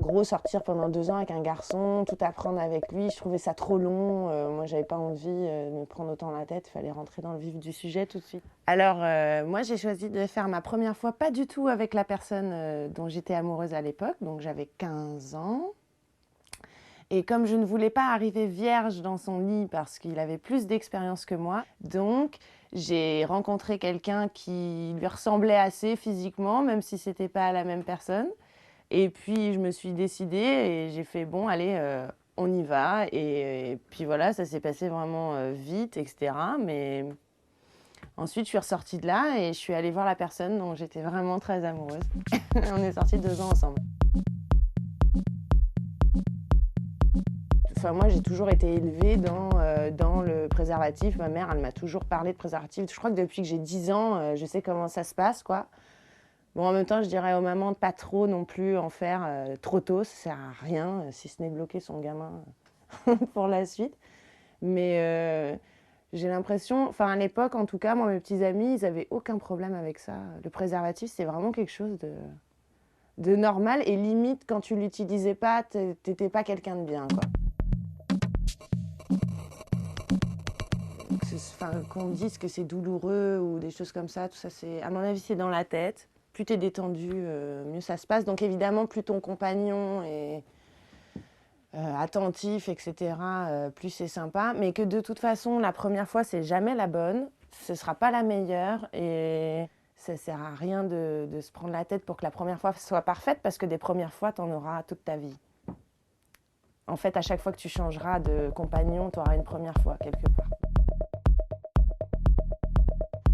gros, sortir pendant 2 ans avec un garçon, tout apprendre avec lui, je trouvais ça trop long. Moi, j'avais pas envie de me prendre autant la tête. Il fallait rentrer dans le vif du sujet tout de suite. Alors, moi, j'ai choisi de faire ma première fois pas du tout avec la personne dont j'étais amoureuse à l'époque. Donc, j'avais 15 ans. Et comme je ne voulais pas arriver vierge dans son lit parce qu'il avait plus d'expérience que moi, donc j'ai rencontré quelqu'un qui lui ressemblait assez physiquement, même si c'était pas la même personne. Et puis je me suis décidée et j'ai fait bon, allez, on y va. Et puis voilà, ça s'est passé vraiment vite, etc. Mais ensuite, je suis ressortie de là et je suis allée voir la personne dont j'étais vraiment très amoureuse. On est sortis 2 ans ensemble. Enfin, moi, j'ai toujours été élevée dans le préservatif. Ma mère, elle m'a toujours parlé de préservatif. Je crois que depuis que j'ai 10 ans, je sais comment ça se passe, quoi. Bon, en même temps, je dirais aux mamans de pas trop non plus en faire trop tôt. Ça sert à rien, si ce n'est bloquer son gamin pour la suite. Mais j'ai l'impression, enfin à l'époque en tout cas, moi, mes petits amis, ils avaient aucun problème avec ça. Le préservatif, c'est vraiment quelque chose de normal. Et limite, quand tu l'utilisais pas, t'étais pas quelqu'un de bien, quoi. Enfin, qu'on me dise que c'est douloureux ou des choses comme ça, tout ça, c'est, à mon avis, c'est dans la tête. Plus t'es détendu, mieux ça se passe. Donc évidemment, plus ton compagnon est attentif, etc., plus c'est sympa. Mais que de toute façon, la première fois, c'est jamais la bonne. Ce sera pas la meilleure. Et ça sert à rien de se prendre la tête pour que la première fois soit parfaite, parce que des premières fois, t'en auras toute ta vie. En fait, à chaque fois que tu changeras de compagnon, tu auras une première fois, quelque part.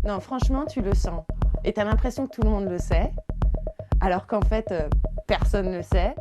Non, franchement, tu le sens. Et tu as l'impression que tout le monde le sait, alors qu'en fait, personne ne le sait.